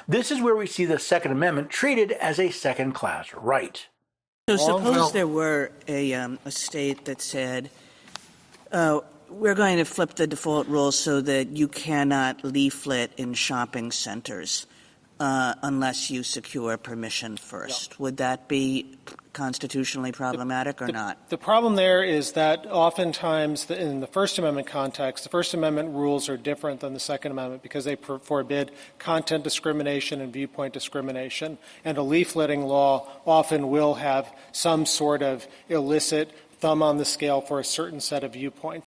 This is where we see the Second Amendment treated as a second-class right. So suppose there were a state that said, we're going to flip the default rule so that you cannot leaflet in shopping centers unless you secure permission first. Yeah. Would that be constitutionally problematic or not? The problem there is that oftentimes in the First Amendment context, the First Amendment rules are different than the Second Amendment because they forbid content discrimination and viewpoint discrimination. And a leafletting law often will have some sort of illicit thumb on the scale for a certain set of viewpoints.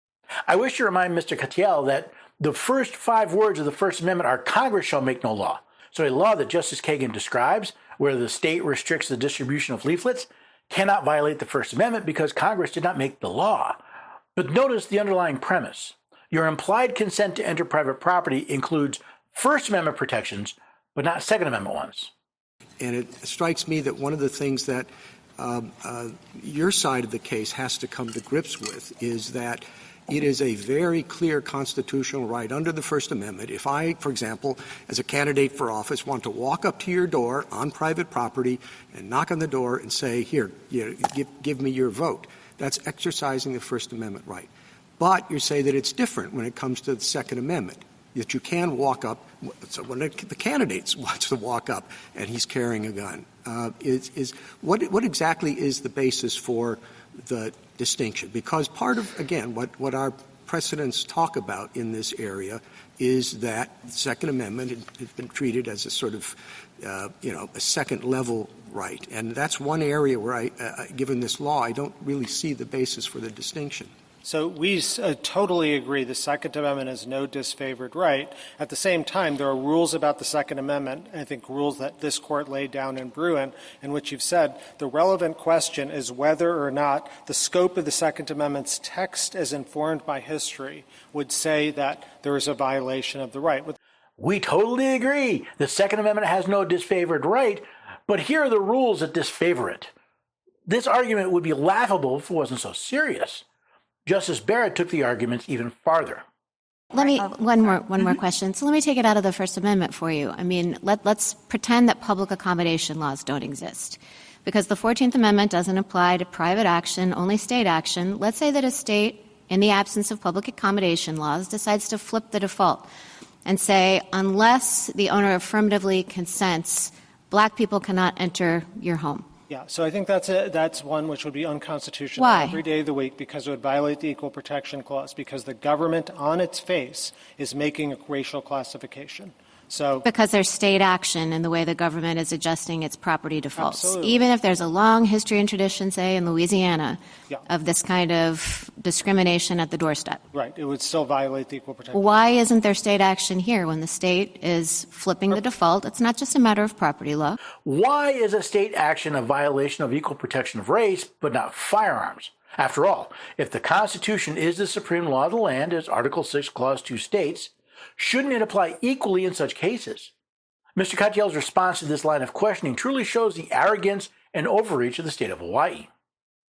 I wish to remind Mr. Katyal that the first 5 words of the First Amendment are Congress shall make no law. So a law that Justice Kagan describes, where the state restricts the distribution of leaflets, cannot violate the First Amendment because Congress did not make the law. But notice the underlying premise. Your implied consent to enter private property includes First Amendment protections, but not Second Amendment ones. And it strikes me that one of the things that your side of the case has to come to grips with is that it is a very clear constitutional right under the First Amendment. If I, for example, as a candidate for office, want to walk up to your door on private property and knock on the door and say, here, give me your vote, that's exercising the First Amendment right. But you say that it's different when it comes to the Second Amendment, that you can walk up. So when the candidate wants to walk up and he's carrying a gun, what exactly is the basis for the distinction? Because part of, again, what our precedents talk about in this area is that the Second Amendment has been treated as a sort of, a second-level right. And that's one area where given this law, I don't really see the basis for the distinction. So we totally agree the Second Amendment is no disfavored right. At the same time, there are rules about the Second Amendment, I think rules that this Court laid down in Bruin, in which you've said the relevant question is whether or not the scope of the Second Amendment's text as informed by history would say that there is a violation of the right. We totally agree. The Second Amendment has no disfavored right, but here are the rules that disfavor it. This argument would be laughable if it wasn't so serious. Justice Barrett took the arguments even farther. Let me one more question. So let me take it out of the First Amendment for you. I mean, let's pretend that public accommodation laws don't exist, because the 14th Amendment doesn't apply to private action, only state action. Let's say that a state, in the absence of public accommodation laws, decides to flip the default and say, unless the owner affirmatively consents, black people cannot enter your home. Yeah, so I think that's one which would be unconstitutional every day of the week because it would violate the Equal Protection Clause because the government on its face is making a racial classification. So because there's state action in the way the government is adjusting its property defaults. Absolutely. Even if there's a long history and tradition, say, in Louisiana, of this kind of discrimination at the doorstep. Right. It would still violate the Equal Protection Clause. Why isn't there state action here when the state is flipping the default? It's not just a matter of property law. Why is a state action a violation of equal protection of race, but not firearms? After all, if the Constitution is the supreme law of the land, as Article 6, Clause 2 states, shouldn't it apply equally in such cases? Mr. Katyal's response to this line of questioning truly shows the arrogance and overreach of the state of Hawaii.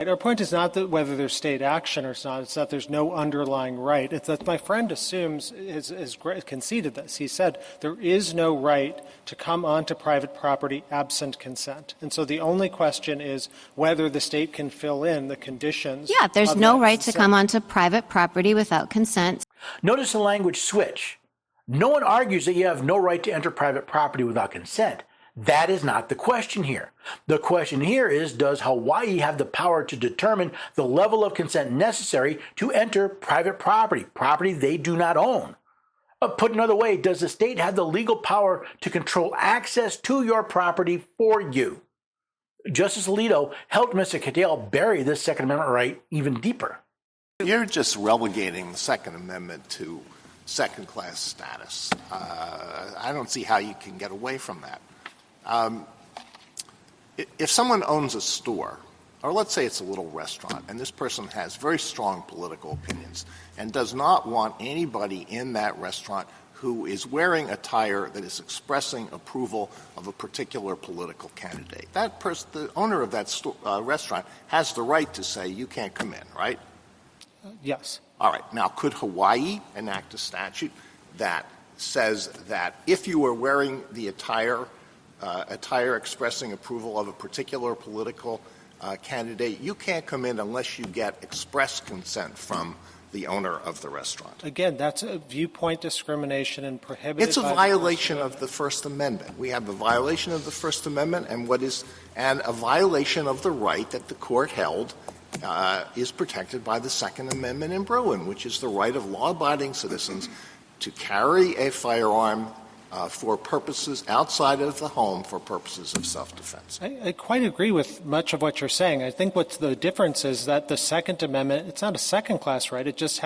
Our point is not that whether there's state action or not, it's that there's no underlying right. It's that my friend assumes, has conceded this. He said there is no right to come onto private property absent consent. And so the only question is whether the state can fill in the conditions. Yeah, there's no right to come onto private property without consent. Notice the language switch. No one argues that you have no right to enter private property without consent. That is not the question here. The question here is, does Hawaii have the power to determine the level of consent necessary to enter private property they do not own? Put another way, does the state have the legal power to control access to your property for you? Justice Alito helped Mr. Katyal bury this Second Amendment right even deeper. You're just relegating the Second Amendment to second-class status. I don't see how you can get away from that. If someone owns a store, or let's say it's a little restaurant, and this person has very strong political opinions and does not want anybody in that restaurant who is wearing attire that is expressing approval of a particular political candidate, that person, the owner of that restaurant, has the right to say, you can't come in, right? Yes. All right. Now, could Hawaii enact a statute that says that if you are wearing the attire expressing approval of a particular political candidate, you can't come in unless you get express consent from the owner of the restaurant. Again, that's a viewpoint discrimination and prohibited. It's a by violation of the First Amendment. We have a violation of the First Amendment and a violation of the right that the court held is protected by the Second Amendment in Bruin, which is the right of law-abiding citizens to carry a firearm for purposes outside of the home for purposes of self-defense. I quite agree with much of what you're saying. I think what's the difference is that the Second Amendment, it's not a second-class right. It just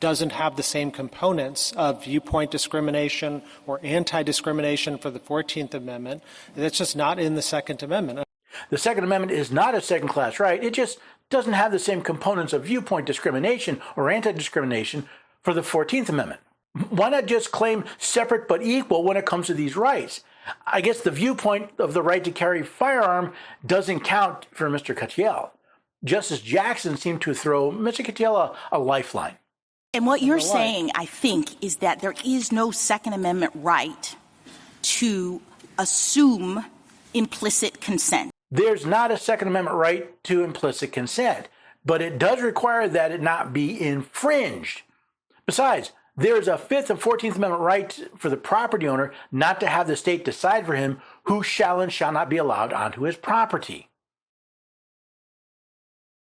doesn't have the same components of viewpoint discrimination or anti-discrimination for the 14th Amendment. That's just not in the Second Amendment. The Second Amendment is not a second-class right. It just doesn't have the same components of viewpoint discrimination or anti-discrimination for the 14th Amendment. Why not just claim separate but equal when it comes to these rights? I guess the viewpoint of the right to carry a firearm doesn't count for Mr. Katyal. Justice Jackson seemed to throw Mr. Katyal a lifeline. And what you're saying, I think, is that there is no Second Amendment right to assume implicit consent. There's not a Second Amendment right to implicit consent, but it does require that it not be infringed. Besides, there's a Fifth and 14th Amendment right for the property owner not to have the state decide for him who shall and shall not be allowed onto his property.